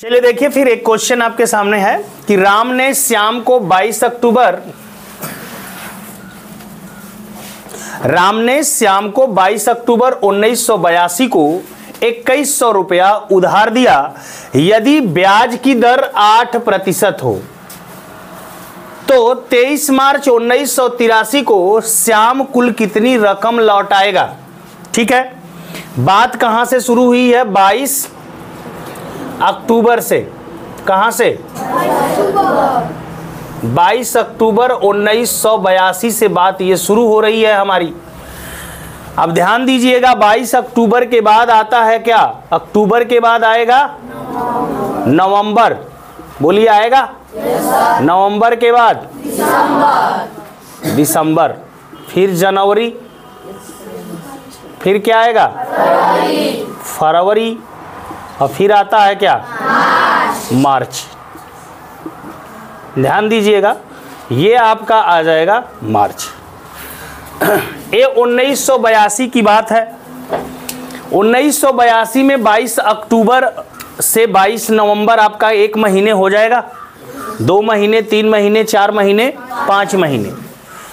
चलिए देखिए, फिर एक क्वेश्चन आपके सामने है कि राम ने श्याम को 22 अक्टूबर 1982 को 2100 रुपया उधार दिया। यदि ब्याज की दर 8% हो तो 23 मार्च 1983 को श्याम कुल कितनी रकम लौटाएगा। ठीक है, बात कहां से शुरू हुई है? 22 अक्टूबर से। कहां से? 22 अक्टूबर 1982 से बात ये शुरू हो रही है हमारी। अब ध्यान दीजिएगा, 22 अक्टूबर के बाद आता है क्या? अक्टूबर के बाद आएगा नवंबर। बोलिए, आएगा नवंबर के बाद दिसंबर, फिर जनवरी, फिर क्या आएगा? फरवरी, और फिर आता है क्या? मार्च। ध्यान दीजिएगा, ये आपका आ जाएगा मार्च। ये 1982 की बात है। 1982 में 22 अक्टूबर से 22 नवंबर आपका 1 महीने हो जाएगा। 2 महीने, 3 महीने, 4 महीने, 5 महीने।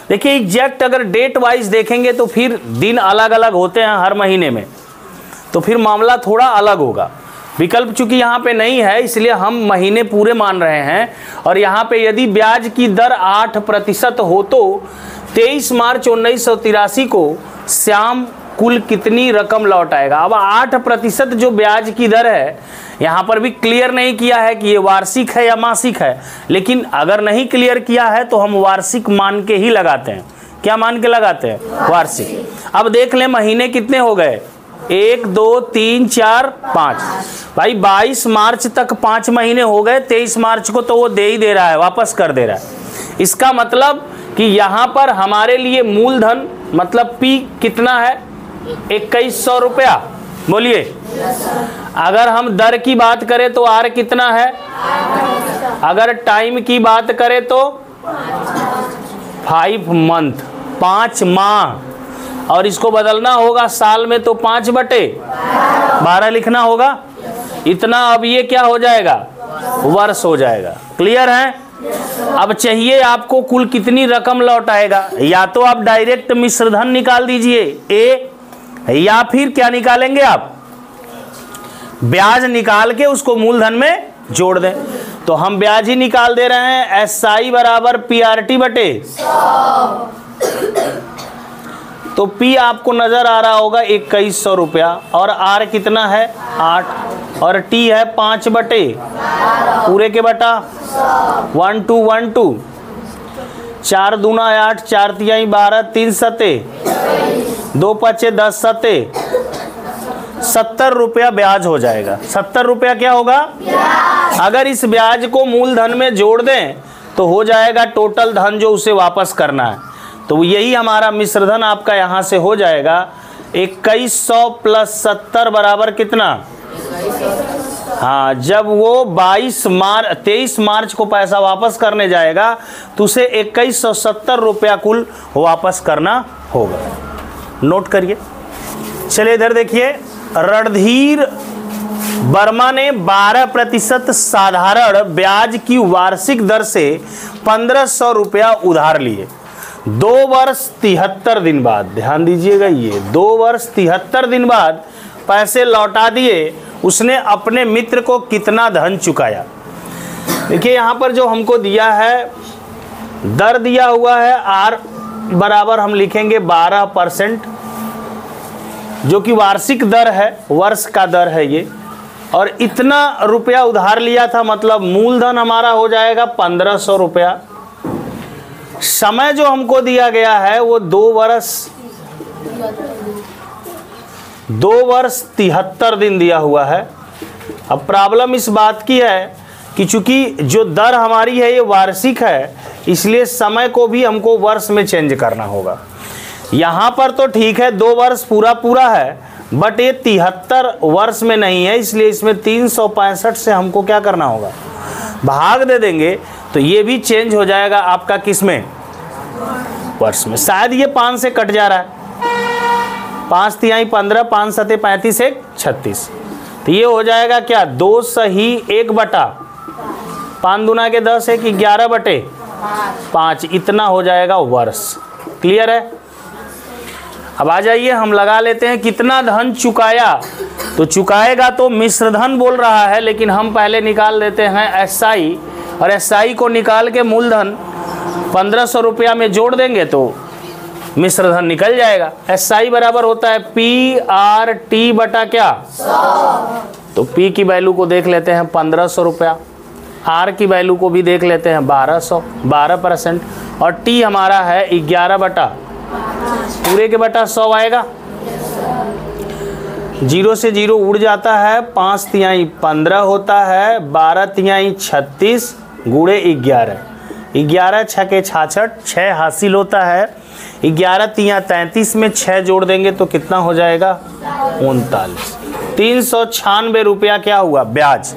देखिए एग्जैक्ट अगर डेट वाइज देखेंगे तो फिर दिन अलग अलग होते हैं हर महीने में, तो फिर मामला थोड़ा अलग होगा। विकल्प चूंकि यहाँ पे नहीं है इसलिए हम महीने पूरे मान रहे हैं। और यहाँ पे यदि ब्याज की दर 8% हो तो 23 मार्च 1983 को श्याम कुल कितनी रकम लौटाएगा। अब 8% जो ब्याज की दर है, यहाँ पर भी क्लियर नहीं किया है कि ये वार्षिक है या मासिक है, लेकिन अगर नहीं क्लियर किया है तो हम वार्षिक मान के ही लगाते हैं। क्या मान के लगाते हैं? वार्षिक। अब देख लें महीने कितने हो गए, 1 2 3 4 5। भाई 22 मार्च तक 5 महीने हो गए, 23 मार्च को तो वो दे ही दे रहा है, वापस कर दे रहा है। इसका मतलब कि यहाँ पर हमारे लिए मूलधन मतलब P कितना है? 2100 रुपया। बोलिए, अगर हम दर की बात करें तो R कितना है? अगर टाइम की बात करें तो 5 मंथ, 5 माह, और इसको बदलना होगा साल में तो 5/12 लिखना होगा। इतना अब ये क्या हो जाएगा? वर्ष हो जाएगा। क्लियर है? अब चाहिए आपको कुल कितनी रकम लौटाएगा। या तो आप डायरेक्ट मिश्रधन निकाल दीजिए ए, या फिर क्या निकालेंगे आप? ब्याज निकाल के उसको मूलधन में जोड़ दें। तो हम ब्याज ही निकाल दे रहे हैं। SI बराबर PRT/100। तो P आपको नजर आ रहा होगा 2100 रुपया, और R कितना है? 8, और T है 5 बटे पूरे के बटा 1 2 1 2, 4 दूना 8, 4 तिहाई 12, 3 सते 2 पचे 10 सते 70 रुपया ब्याज हो जाएगा। 70 रुपया क्या होगा? अगर इस ब्याज को मूलधन में जोड़ दें तो हो जाएगा टोटल धन जो उसे वापस करना है। तो यही हमारा मिश्रधन आपका यहाँ से हो जाएगा 2100 प्लस 70 बराबर कितना? हाँ, जब वो 23 मार्च को पैसा वापस करने जाएगा तो उसे 2170 रुपया कुल वापस करना होगा। नोट करिए। चलिए इधर देखिए, रणधीर वर्मा ने 12% साधारण ब्याज की वार्षिक दर से 1500 रुपया उधार लिए। 2 वर्ष 73 दिन बाद, ध्यान दीजिएगा, ये 2 वर्ष 73 दिन बाद पैसे लौटा दिए। उसने अपने मित्र को कितना धन चुकाया। देखिए यहाँ पर जो हमको दिया है, दर दिया हुआ है R बराबर हम लिखेंगे 12%, जो कि वार्षिक दर है, वर्ष का दर है ये। और इतना रुपया उधार लिया था, मतलब मूलधन हमारा हो जाएगा 1500 रुपया। समय जो हमको दिया गया है वो 2 वर्ष 73 दिन दिया हुआ है। अब प्रॉब्लम इस बात की है कि चूंकि जो दर हमारी है ये वार्षिक है, इसलिए समय को भी हमको वर्ष में चेंज करना होगा। यहाँ पर तो ठीक है 2 वर्ष पूरा है, बट ये 73 वर्ष में नहीं है, इसलिए इसमें 365 से हमको क्या करना होगा? भाग दे देंगे तो ये भी चेंज हो जाएगा आपका किस में? वर्ष में। शायद ये 5 से कट जा रहा है। 5 तिहाई 15, 5 सते 35, 1 36। तो ये हो जाएगा क्या, 2 सही 1 बटा 5 दूना के 10 1 11 बटे 5, इतना हो जाएगा वर्ष। क्लियर है। अब आ जाइए हम लगा लेते हैं कितना धन चुकाया। तो चुकाएगा तो मिश्र धन बोल रहा है, लेकिन हम पहले निकाल देते हैं एसआई, और एसआई को निकाल के मूलधन 1500 रुपया में जोड़ देंगे तो मिश्र धन निकल जाएगा। एसआई बराबर होता है PRT बटा क्या 100। तो P की वैल्यू को देख लेते हैं 1500 रुपया, R की वैल्यू को भी देख लेते हैं 1200, 12%, और T हमारा है 11 बटा पूरे के बटा 100 आएगा। 0 से 0 उड़ जाता है, 5 तिहाई 15 होता है, 12 तिहाई 36 गुणे 11, 11 छके 66, 6 हासिल होता है, 11 तिया 33 में 6 जोड़ देंगे तो कितना हो जाएगा 39। 396 रुपया क्या हुआ ब्याज।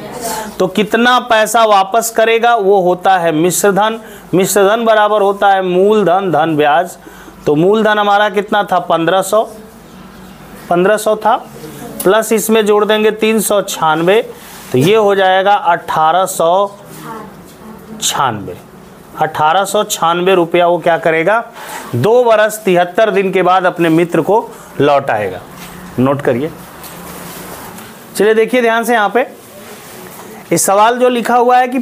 तो कितना पैसा वापस करेगा वो होता है मिश्रधन। मिश्रधन बराबर होता है मूलधन धन ब्याज। तो मूलधन हमारा कितना था 1500 था, प्लस इसमें जोड़ देंगे 396, तो ये हो जाएगा 1896 रुपया वो क्या करेगा 2 वर्ष 73 दिन के बाद अपने मित्र को लौट आएगा। नोट करिए। चलिए देखिए ध्यान से, यहाँ पे इस सवाल जो लिखा हुआ है कि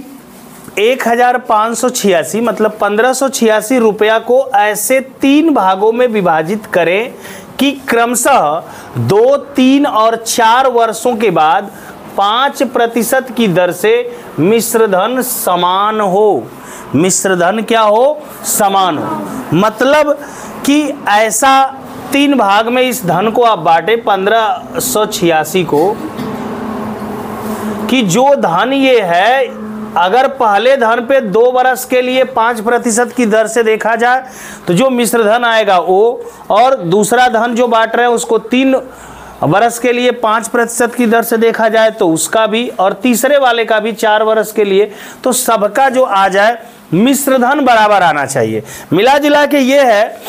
1586 मतलब 1586 रुपया को ऐसे 3 भागों में विभाजित करें कि क्रमशः 2, 3 और 4 वर्षों के बाद 5% की दर से मिश्रधन समान हो। मिश्रधन क्या हो, समान हो। मतलब कि ऐसा 3 भाग में इस धन को आप बांटे 1586 को, कि जो धन ये है अगर पहले धन पे 2 वर्ष के लिए 5% की दर से देखा जाए तो जो मिश्रधन आएगा वो, और दूसरा धन जो बांट रहे हैं उसको 3 वर्ष के लिए 5% की दर से देखा जाए तो उसका भी, और तीसरे वाले का भी 4 वर्ष के लिए, तो सबका जो आ जाए मिश्रधन बराबर आना चाहिए। मिला जुला के ये है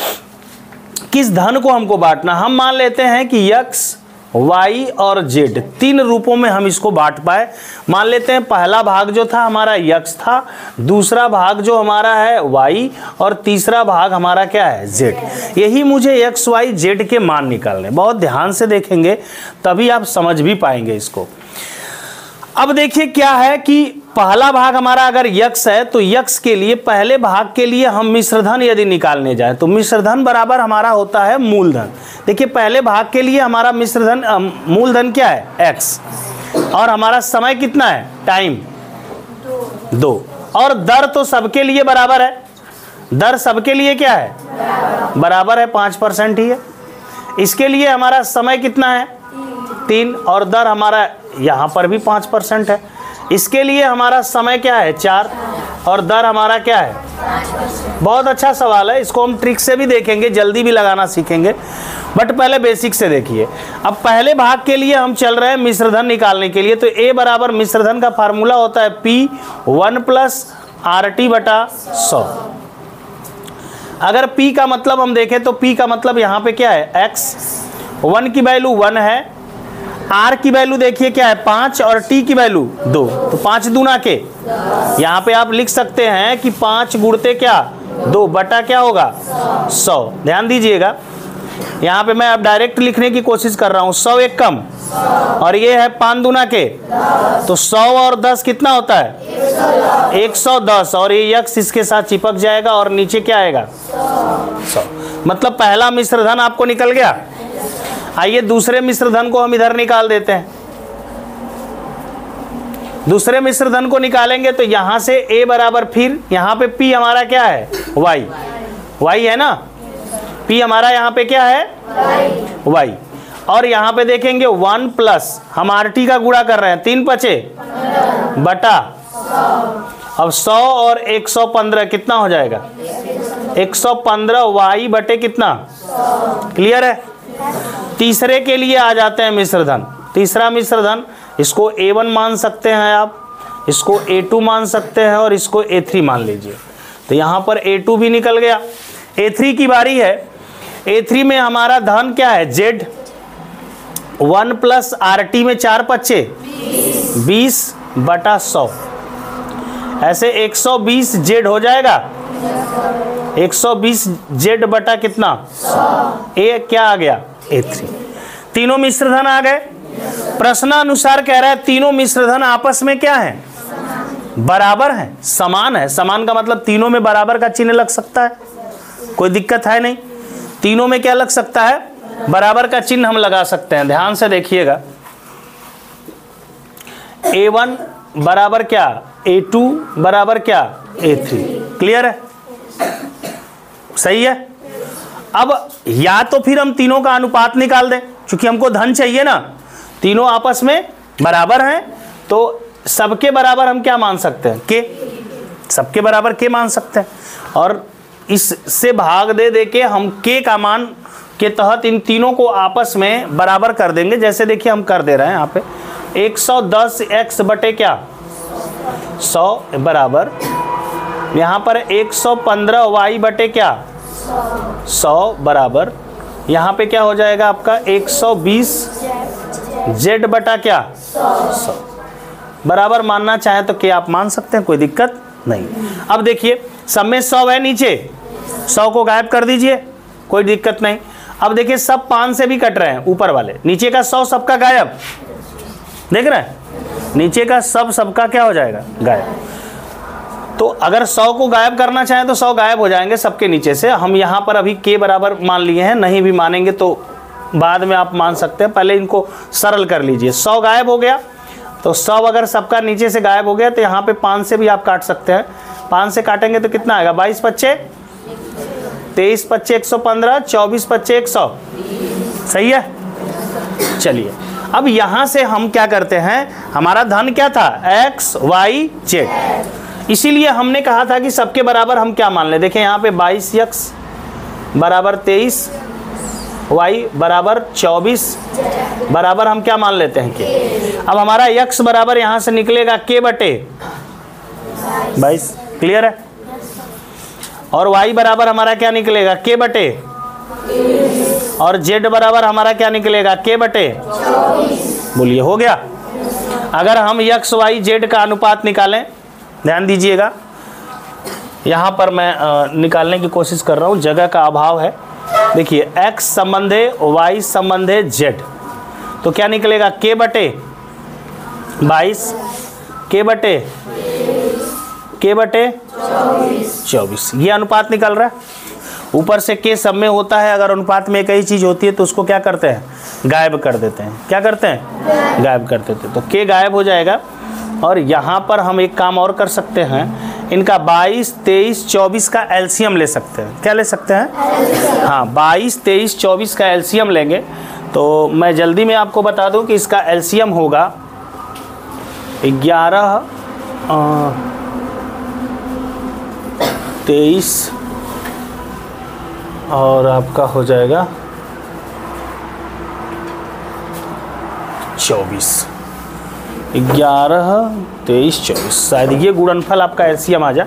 किस धन को हमको बांटना। हम मान लेते हैं कि x, y और z 3 रूपों में हम इसको बांट पाए। मान लेते हैं पहला भाग जो था हमारा x था, दूसरा भाग जो हमारा है y, और तीसरा भाग हमारा क्या है z। यही मुझे x, y, z के मान निकालने। बहुत ध्यान से देखेंगे तभी आप समझ भी पाएंगे इसको। अब देखिए क्या है कि पहला भाग हमारा अगर x है तो x के लिए पहले भाग के लिए हम मिश्रधन यदि निकालने जाए तो मिश्रधन बराबर हमारा होता है मूलधन। देखिए पहले भाग के लिए हमारा मिश्रधन मूलधन क्या है x, और हमारा समय कितना है टाइम 2, और दर तो सबके लिए बराबर है। दर सबके लिए क्या है बराबर है, 5% ही है। इसके लिए हमारा समय कितना है 3, और दर हमारा यहाँ पर भी 5% है। इसके लिए हमारा समय क्या है 4, और दर हमारा क्या है 5%। बहुत अच्छा सवाल है, इसको हम ट्रिक से भी देखेंगे, जल्दी भी लगाना सीखेंगे, बट पहले बेसिक से देखिए। अब पहले भाग के लिए हम चल रहे हैं मिश्रधन निकालने के लिए, तो A बराबर मिश्रधन का फार्मूला होता है P1 + RT बटा 100। अगर P का मतलब हम देखें तो P का मतलब यहाँ पे क्या है x, 1 की वैल्यू 1 है, R की वैल्यू देखिए क्या है 5, और T की वैल्यू 2, तो 5 दूना के यहाँ पे आप लिख सकते हैं कि 5 गुणते क्या 2 बटा क्या होगा 100। ध्यान दीजिएगा, यहाँ पे मैं अब डायरेक्ट लिखने की कोशिश कर रहा हूँ। 100 एक कम, और ये है 5 दूना के, तो 100 और 10 कितना होता है 110, और ये x इसके साथ चिपक जाएगा और नीचे क्या आएगा 100। मतलब पहला मिश्रधन आपको निकल गया। आइए दूसरे मिश्रधन को हम इधर निकाल देते हैं। दूसरे मिश्रधन को निकालेंगे तो यहां से A बराबर, फिर यहाँ पे P हमारा क्या है y, y है ना, P हमारा यहाँ पे क्या है y, और यहाँ पे देखेंगे 1 प्लस हम RT का गुणा कर रहे हैं 3 पचे बटा, अब 100 और 115 कितना हो जाएगा 115 y बटे कितना। क्लियर है। तीसरे के लिए आ जाते हैं मिश्रधन। तीसरा मिश्रधन, इसको A1 मान सकते हैं आप, इसको A2 मान सकते हैं, और इसको A3 मान लीजिए। तो यहाँ पर A2 भी निकल गया। A3 की बारी है। A3 में हमारा धन क्या है Z, 1 प्लस RT में 4 पच्चे 20/100, ऐसे 120 Z हो जाएगा। 120 Z बटा कितना, ए क्या आ गया, A3। तीनों मिश्रधन आ गए। प्रश्नानुसार कह रहा है तीनों मिश्रधन आपस में क्या है, बराबर है, समान है। समान का मतलब तीनों में बराबर का चिन्ह लग सकता है, कोई दिक्कत है नहीं। तीनों में क्या लग सकता है, बराबर का चिन्ह हम लगा सकते हैं। ध्यान से देखिएगा, A1 बराबर क्या, A2 बराबर क्या, A3। क्लियर है, सही है। अब या तो फिर हम तीनों का अनुपात निकाल दें, क्योंकि हमको धन चाहिए ना, तीनों आपस में बराबर हैं, तो सबके बराबर हम क्या मान सकते हैं, के, सबके बराबर के मान सकते हैं। और इससे भाग दे के हम के का मान के तहत इन तीनों को आपस में बराबर कर देंगे। जैसे देखिए हम कर दे रहे हैं यहाँ पे 110x बटे क्या 100 बराबर यहाँ पर 115y बटे क्या 100 बराबर यहाँ पे क्या हो जाएगा आपका 120z बटा क्या 100 बराबर मानना चाहे तो क्या आप मान सकते हैं, कोई दिक्कत नहीं। अब देखिए सब में 100 है, नीचे 100 को गायब कर दीजिए, कोई दिक्कत नहीं। अब देखिए सब 5 से भी कट रहे हैं, ऊपर वाले, नीचे का 100 सबका गायब, देख रहे हैं, नीचे का सबका क्या हो जाएगा, गायब। तो अगर 100 को गायब करना चाहें तो 100 गायब हो जाएंगे सबके नीचे से। हम यहाँ पर अभी के बराबर मान लिए हैं, नहीं भी मानेंगे तो बाद में आप मान सकते हैं, पहले इनको सरल कर लीजिए। 100 गायब हो गया, तो 100 अगर सबका नीचे से गायब हो गया तो यहाँ पे 5 से भी आप काट सकते हैं। 5 से काटेंगे तो कितना आएगा, 22 पच्चे 23 पच्चे 115, 24 पच्चे 100, सही है। चलिए अब यहाँ से हम क्या करते हैं, हमारा धन क्या था x y z, इसीलिए हमने कहा था कि सबके बराबर हम क्या मान लें। देखें यहाँ पे 22x बराबर 23, y बराबर 24 बराबर हम क्या मान लेते हैं, के। अब हमारा x बराबर यहाँ से निकलेगा k बटे 22, क्लियर है। और y बराबर हमारा क्या निकलेगा, k बटे, और z बराबर हमारा क्या निकलेगा, k बटे, बोलिए हो गया। अगर हम x y z का अनुपात निकालें, ध्यान दीजिएगा, यहाँ पर मैं निकालने की कोशिश कर रहा हूँ, जगह का अभाव है। देखिए x संबंधे y संबंधे z, तो क्या निकलेगा, k बटे 22, k बटे 24, ये अनुपात निकल रहा है। ऊपर से के सब में होता है, अगर अनुपात में एक ही चीज़ होती है तो उसको क्या करते हैं, गायब कर देते हैं। क्या करते हैं, गायब कर देते हैं, तो के गायब हो जाएगा। और यहाँ पर हम एक काम और कर सकते हैं, इनका 22, 23, 24 का एलसीएम ले सकते हैं। क्या ले सकते हैं, हाँ 22, 23, 24 का एलसीएम लेंगे। तो मैं जल्दी में आपको बता दूं कि इसका एलसीएम होगा 11, 23 और आपका हो जाएगा 24, 11, 23, 24, शायद ये गुणनफल आपका एलसीएम आ जाए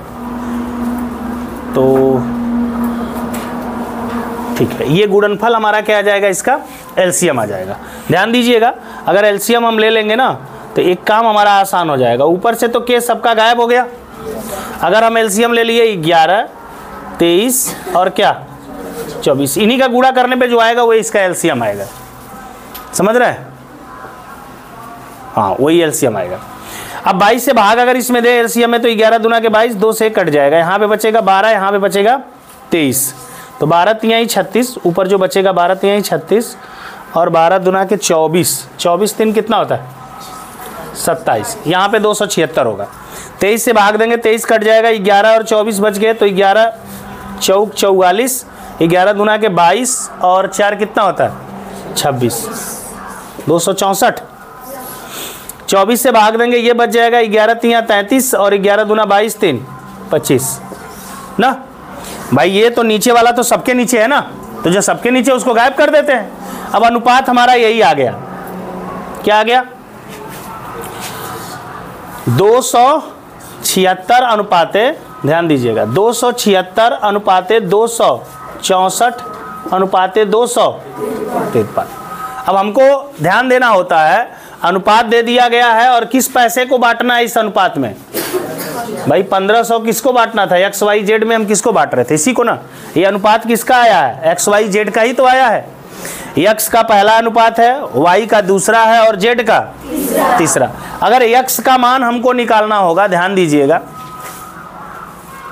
तो ठीक है। ये गुणनफल हमारा क्या आ जाएगा, इसका एलसीएम आ जाएगा। ध्यान दीजिएगा, अगर एलसीएम हम ले लेंगे ना तो एक काम हमारा आसान हो जाएगा। ऊपर से तो के सबका गायब हो गया, अगर हम एलसीएम ले लिए 11, 23 और क्या 24, इन्हीं का गुणा करने पे जो आएगा वही इसका एलसीएम आएगा, समझ रहे हैं, हाँ वही एलसीएम आएगा। अब 22 से भाग अगर इसमें दे एलसीएम में तो 11 दूना के 22, 2 से कट जाएगा, यहाँ पे बचेगा 12, यहाँ पे बचेगा 23, तो 12 तिहाई 36, ऊपर जो बचेगा 12 तिहाई 36 और 12 दूना के 24, 24 3 कितना होता है 27, यहाँ पे 276 होगा। 23 से भाग देंगे, 23 कट जाएगा, 11 और 24 बच गए, तो 11 चौक 44, 11 दूना के 22 और 4 कितना होता है 26, 264। 24 से भाग देंगे, ये बच जाएगा 11 तिया 33 और 11 दूना 22 3 25 ना भाई। ये तो नीचे वाला तो सबके नीचे है ना, तो जो सबके नीचे उसको गायब कर देते हैं। अब अनुपात हमारा यही आ गया, क्या आ गया 276 अनुपाते, ध्यान दीजिएगा 276 अनुपाते 264 अनुपाते 253। अब हमको ध्यान देना होता है, अनुपात दे दिया गया है और किस पैसे को बांटना है इस अनुपात में। भाई 1500 किसको बांटना था, एक्स वाई जेड में हम किसको बांट रहे थे, इसी को ना। ये अनुपात किसका आया है, एक्स वाई जेड का ही तो आया है। एक्स का पहला अनुपात है, वाई का दूसरा है और जेड का तीसरा। अगर एक्स का मान हमको निकालना होगा, ध्यान दीजिएगा,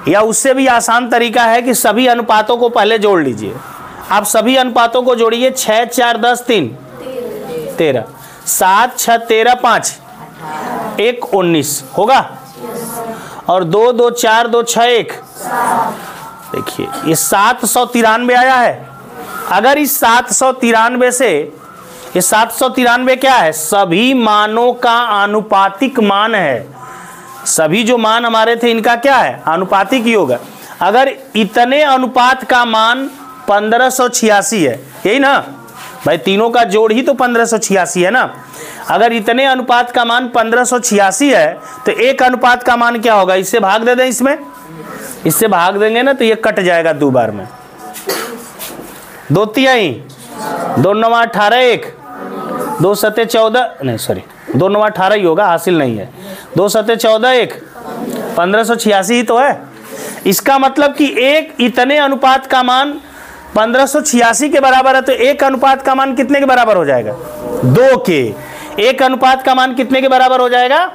या उससे भी आसान तरीका है कि सभी अनुपातों को पहले जोड़ लीजिए। आप सभी अनुपातों को जोड़िए, 6 4 10 3 13, 7 6 13 5 1 19 होगा, और 2 2 4 2 6 1। देखिए ये 793 आया है। अगर इस 793 से, ये 793 क्या है, सभी मानों का आनुपातिक मान है। सभी जो मान हमारे थे इनका क्या है, आनुपातिक ही होगा। अगर इतने अनुपात का मान 1586 है, यही ना भाई, तीनों का जोड़ ही तो 1586 है ना। अगर इतने अनुपात का मान 1586 है तो एक अनुपात का मान क्या होगा, इससे भाग दे दें, इससे भाग देंगे ना तो ये कट जाएगा 2 बार में। 2 तिहाई, 2 9 18 1, 2 7 14, नहीं सॉरी 2 9 18 ही होगा, हासिल नहीं है। 2 7 14 1, 1586 ही तो है। इसका मतलब कि एक इतने अनुपात का मान 1586 के बराबर है, तो एक अनुपात का मान कितने के बराबर हो जाएगा, 2 के। एक अनुपात का मान कितने के बराबर हो जाएगा,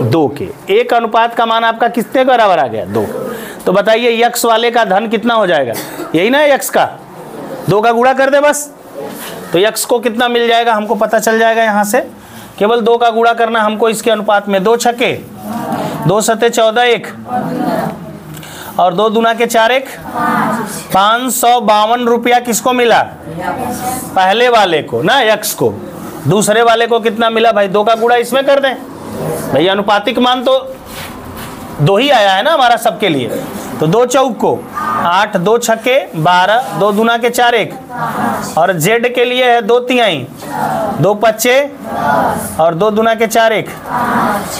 2 के। एक अनुपात का मान आपका कितने के बराबर आ गया, 2। तो बताइए यक्स वाले का धन कितना हो जाएगा, यही ना यक्स का, 2 का गुणा कर दे बस, तो यक्स को कितना मिल जाएगा हमको पता चल जाएगा। यहाँ से केवल 2 का गुणा करना हमको इसके अनुपात में। 2 छक्के 2 सते 14 1, और 2 दूना के 4 1, 552 रुपया किसको मिला, पहले वाले को ना, यक्स को। दूसरे वाले को कितना मिला भाई, 2 का गुणा इसमें कर दें भाई, अनुपातिक मान तो 2 ही आया है ना हमारा सबके लिए। तो 2 चौक को 8, 2 छक्के 12, 2 दूना के 4 1, और जेड के लिए है 2 तिहाई, 2 पच्चे और 2 दूना के 4 1।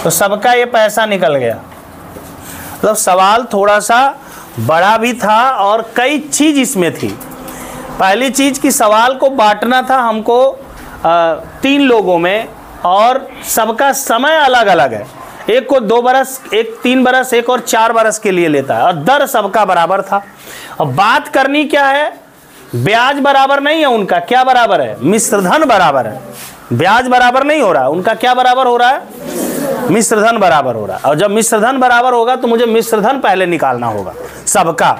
तो सबका ये पैसा निकल गया। मतलब सवाल थोड़ा सा बड़ा भी था और कई चीज इसमें थी। पहली चीज कि सवाल को बांटना था हमको 3 लोगों में, और सबका समय अलग अलग है। एक को 2 बरस, एक 3 बरस, एक और 4 बरस के लिए लेता है, और दर सबका बराबर था। अब बात करनी क्या है, ब्याज बराबर नहीं है उनका, क्या बराबर है, मिश्रधन बराबर है। ब्याज बराबर नहीं हो रहा, उनका क्या बराबर हो रहा है, मिश्रधन बराबर हो रहा है। और जब मिश्रधन बराबर होगा तो मुझे मिश्रधन पहले निकालना होगा सबका।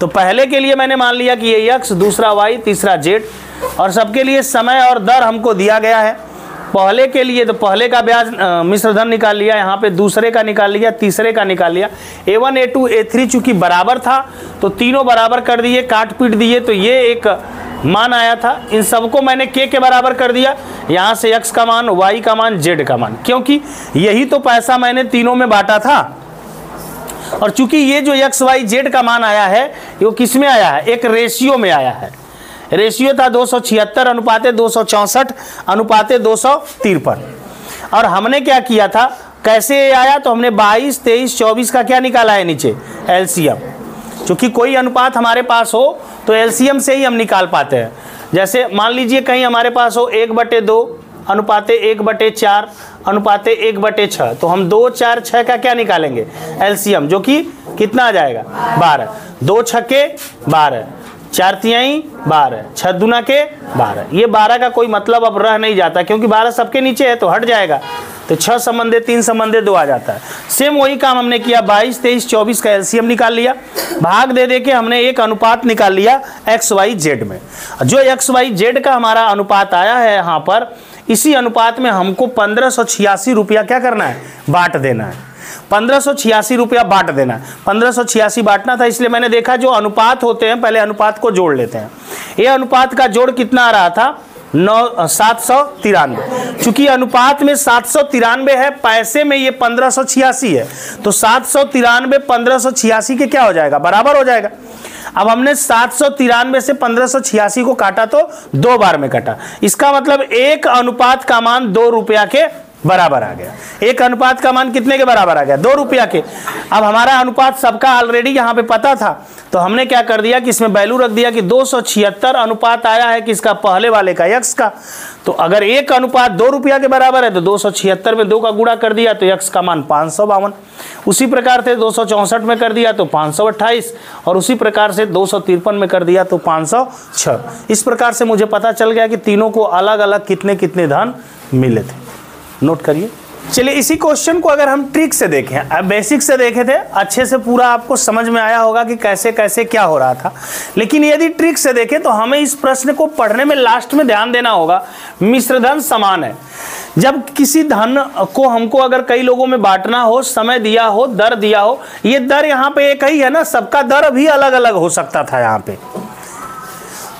तो पहले के लिए मैंने मान लिया कि ये यक्स, दूसरा वाई, तीसरा जेड, और सबके लिए समय और दर हमको दिया गया है। पहले के लिए तो पहले का ब्याज मिश्रधन निकाल लिया, यहाँ पे दूसरे का निकाल लिया, तीसरे का निकाल लिया। A1 A2 A3 चूंकि बराबर था तो तीनों बराबर कर दिए, काट पीट दिए, तो ये एक मान आया था। इन सबको मैंने के बराबर कर दिया, यहाँ से x का मान, y का मान, z का मान, क्योंकि यही तो पैसा मैंने तीनों में बांटा था। और चूंकि ये जो x y z का मान आया है वो किस में आया है, एक रेशियो में आया है। रेशियो था 276 अनुपाते 264 अनुपाते 253। और हमने क्या किया था, कैसे आया, तो हमने 22 23 24 का क्या निकाला है नीचे, एलसीएम। चूंकि कोई अनुपात हमारे पास हो तो एलसीएम से ही हम निकाल पाते हैं। जैसे मान लीजिए कहीं हमारे पास हो 1/2 अनुपाते 1/4 अनुपाते 1/6, तो हम 2 4 6 का क्या निकालेंगे, एलसीएम, जो कि कितना आ जाएगा, 12। 2 छक्के 12, 4 तिहाई 12, 6 दूना के 12। ये 12 का कोई मतलब अब रह नहीं जाता, क्योंकि 12 सबके नीचे है तो हट जाएगा, तो 6 संबंधे 3 संबंधे 2 आ जाता है। सेम वही काम हमने किया, 22 23 24 का एलसीएम निकाल लिया, भाग दे दे के हमने एक अनुपात निकाल लिया एक्स वाई जेड में। जो एक्स वाई जेड का हमारा अनुपात आया है यहाँ पर, इसी अनुपात में हमको 1586 रुपया क्या करना है, बांट देना है। 1586 रुपया बांट देना है। 1586 बांटना था, इसलिए मैंने देखा जो अनुपात होते हैं पहले अनुपात को जोड़ लेते हैं। ये अनुपात का जोड़ कितना आ रहा था, 793। चूंकि अनुपात में 793 है, पैसे में ये 1586 है, तो 793 1586 के क्या हो जाएगा, बराबर हो जाएगा। अब हमने 793 से 1586 को काटा तो 2 बार में काटा, इसका मतलब एक अनुपात का मान 2 रुपया के बराबर आ गया। एक अनुपात का मान कितने के बराबर आ गया? 2 रुपया के। अब हमारा अनुपात सबका ऑलरेडी यहाँ पे पता था, तो हमने क्या कर दिया कि इसमें वैल्यू रख दिया कि 276 अनुपात आया है किसका? पहले वाले का, यक्स का। तो अगर एक अनुपात 2 रुपया के बराबर है तो 276 में 2 का गुणा कर दिया तो यक्स का मान 552। उसी प्रकार से 264 में कर दिया तो 528, और उसी प्रकार से 253 में कर दिया तो 506। इस प्रकार से मुझे पता चल गया कि तीनों को अलग अलग कितने कितने धन मिले थे। नोट करिए। चलिए इसी क्वेश्चन को अगर हम ट्रिक से देखें, अब बेसिक से देखे थे, अच्छे से पूरा आपको समझ में आया होगा कि कैसे कैसे क्या हो रहा था, लेकिन यदि ट्रिक से देखें तो हमें इस प्रश्न को पढ़ने में लास्ट में ध्यान देना होगा। मिश्र धन समान है। जब किसी धन को हमको अगर कई लोगों में बांटना हो, समय दिया हो, दर दिया हो, ये दर यहाँ पे एक ही है ना, सबका दर भी अलग अलग हो सकता था यहाँ पे।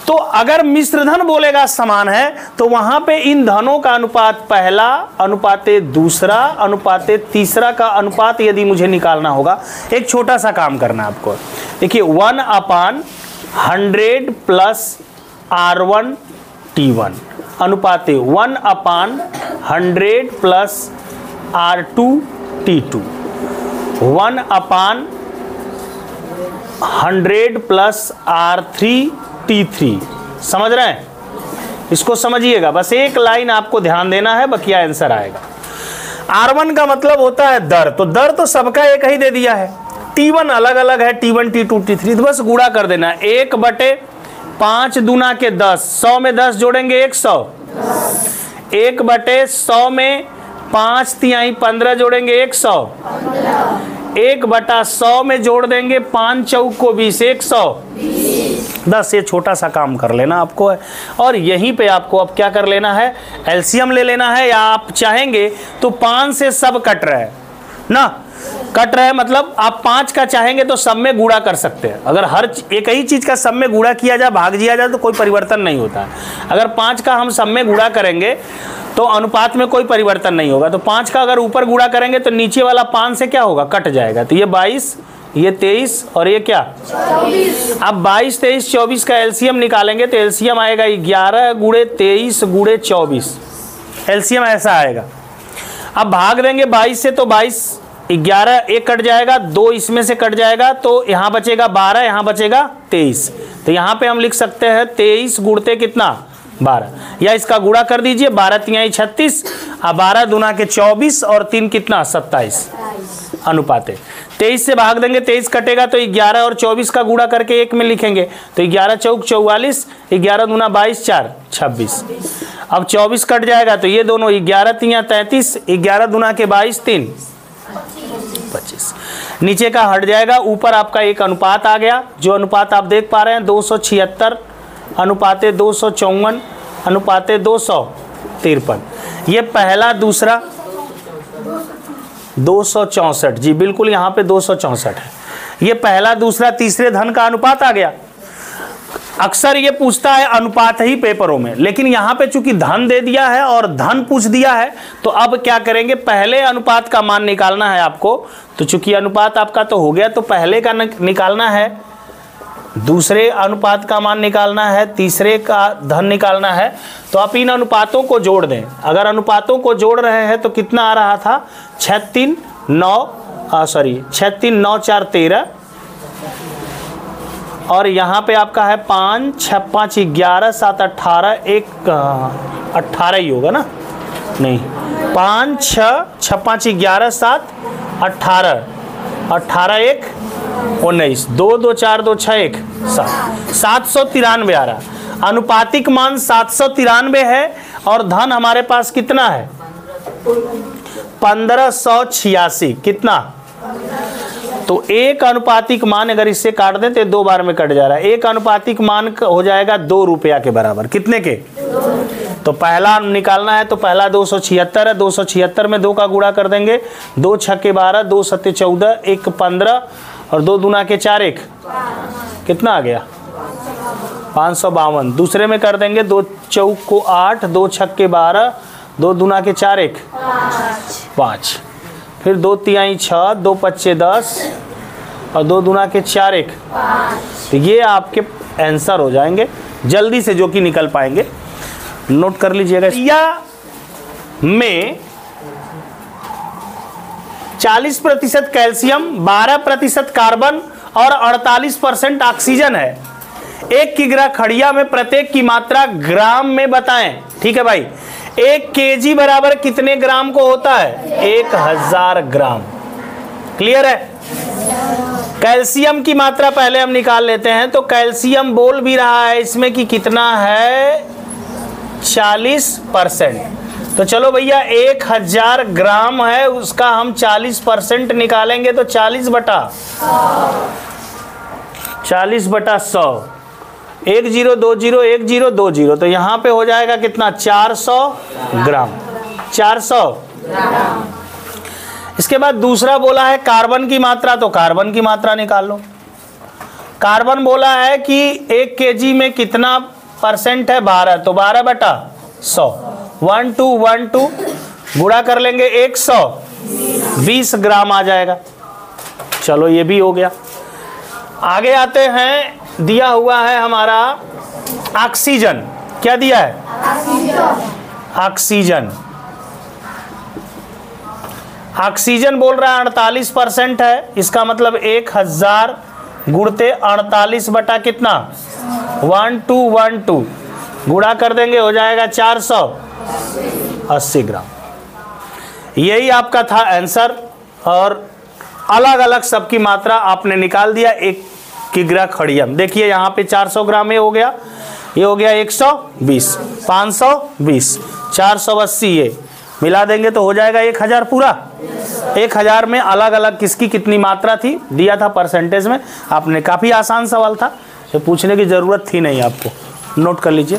तो अगर मिश्रधन बोलेगा समान है तो वहां पे इन धनों का अनुपात पहला, अनुपाते दूसरा, अनुपाते तीसरा का अनुपात यदि मुझे निकालना होगा, एक छोटा सा काम करना है आपको। देखिए 1/100 plus R1T1 अनुपाते 1/100 plus R2T2, 1/100 plus R3T3। समझ रहे हैं? इसको समझिएगा, बस एक लाइन आपको ध्यान देना है, बाकी आंसर आएगा। R1 का मतलब होता है दर, तो दर तो सबका एक ही दे दिया है। T1 अलग अलग है, T1 T2 T3, तो बस गुणा कर देना है। 1/5 दूना के 10, 100 में 10 जोड़ेंगे 100, 1/100 में 5 तिहाई 15 जोड़ेंगे 100, 1/100 में जोड़ देंगे 5 चौक को 20, 110। ये छोटा सा काम कर लेना आपको है, और यहीं पे आपको अब क्या कर लेना है? एलसीएम ले लेना है, या आप चाहेंगे तो 5 से सब कट रहा है ना, कट रहा है मतलब आप 5 का चाहेंगे तो सब में गुणा कर सकते हैं। अगर हर एक ही चीज का सब में गुणा किया जाए, भाग दिया जाए तो कोई परिवर्तन नहीं होता है। अगर 5 का हम सब में गुणा करेंगे तो अनुपात में कोई परिवर्तन नहीं होगा। तो 5 का अगर ऊपर गुणा करेंगे तो नीचे वाला 5 से क्या होगा? कट जाएगा। तो ये 22, ये 23 और ये क्या? 24। अब 22, 23, 24 का एलसीएम निकालेंगे तो एलसीएम आएगा 11 गुणे 23 गुणे 24। एलसीएम ऐसा आएगा। अब भाग देंगे 22 से तो 22, 11 एक कट जाएगा, 2 इसमें से कट जाएगा, तो यहाँ बचेगा 12, यहाँ बचेगा 23। तो यहाँ पे हम लिख सकते हैं 23 गुणते कितना? 12, या इसका गुणा कर दीजिए, 12 तिहाई 36, 12 दूना के 24 और 3 कितना? 27 अनुपाते। 23 से भाग देंगे, 23 कटेगा तो 11 और 24 का गुणा करके 1 में लिखेंगे, तो 11 चौक 44, 11 दूना 22, 4 26। अब 24 कट जाएगा तो ये दोनों 11 तिहाई 33, 11 दूना के 22, 3 25। नीचे का हट जाएगा, ऊपर आपका एक अनुपात आ गया, जो अनुपात आप देख पा रहे हैं 276 अनुपाते 254 अनुपाते 253। ये पहला, दूसरा 264, जी बिल्कुल यहाँ पे 264 है। ये पहला, दूसरा, तीसरे धन का अनुपात आ गया। अक्सर ये पूछता है अनुपात ही पेपरों में, लेकिन यहाँ पे चूंकि धन दे दिया है और धन पूछ दिया है, तो अब क्या करेंगे? पहले अनुपात का मान निकालना है आपको। तो चूंकि अनुपात आपका तो हो गया, तो पहले का निकालना है, दूसरे अनुपात का मान निकालना है, तीसरे का धन निकालना है। तो आप इन अनुपातों को जोड़ दें। अगर अनुपातों को जोड़ रहे हैं तो कितना आ रहा था? 36 9 4 13, और यहाँ पे आपका है 5 6 5 11 7 18, एक 18 ही होगा ना? नहीं, 5 6 6 5 11 7 18, 18 1 19, 2 2 4 2 6 1 7, 793 आ रहा। अनुपातिक मान 793 है, और धन हमारे पास कितना है? 1586। कितना? तो एक अनुपातिक मान अगर इससे काट दें तो 2 बार में कट जा रहा है। एक अनुपातिक मान हो जाएगा 2 रुपया के बराबर। कितने के? तो पहला निकालना है, तो पहला 276 है, 276 में 2 का गुणा कर देंगे, 2 छक्के 12, 2 सत्ते 14, 1 15 और 2 दूना के 4 1, कितना आ गया? 552। दूसरे में कर देंगे, 2 चौक को 8, 2 छक्के 12, 2 दूना के 4 1 5, फिर 2 तिहाई 6, 2 पच्चे 10 और 2 दूना के 4 1। तो ये आपके आंसर हो जाएंगे जल्दी से, जो कि निकल पाएंगे। नोट कर लीजिएगा। या में 40% कैल्शियम, 12% कार्बन और 48% ऑक्सीजन है। 1 किग्रा खड़िया में प्रत्येक की मात्रा ग्राम में बताएं। ठीक है भाई, 1 केजी बराबर कितने ग्राम को होता है? 1000 ग्राम। क्लियर है? कैल्शियम की मात्रा पहले हम निकाल लेते हैं। तो कैल्शियम बोल भी रहा है इसमें कि कितना है? 40%। तो चलो भैया 1000 ग्राम है, उसका हम 40% निकालेंगे तो 40 बटा 100, 1020 तो यहाँ पे हो जाएगा कितना? 400 ग्राम। 400। इसके बाद दूसरा बोला है कार्बन की मात्रा, तो कार्बन की मात्रा निकाल लो। कार्बन बोला है कि 1 केजी में कितना परसेंट है? 12, तो 12 बटा 100, 1212 गुणा कर लेंगे 120 ग्राम आ जाएगा। चलो ये भी हो गया। आगे आते हैं, दिया हुआ है हमारा ऑक्सीजन। क्या दिया है? ऑक्सीजन। ऑक्सीजन बोल रहा है 48% है, इसका मतलब 1000 गुणते 48 बटा कितना? 1212 गुणा कर देंगे, हो जाएगा 480 ग्राम। यही आपका था आंसर। और अलग अलग सबकी मात्रा आपने निकाल दिया। 1 किग्रा खड़ियम, देखिए यहाँ पे 400 ग्राम ये हो गया, ये हो गया 120, 520, 480, ये मिला देंगे तो हो जाएगा 1000 पूरा। 1000 में अलग अलग किसकी कितनी मात्रा थी दिया था परसेंटेज में। आपने काफ़ी आसान सवाल था, ये पूछने की ज़रूरत थी नहीं आपको, नोट कर लीजिए।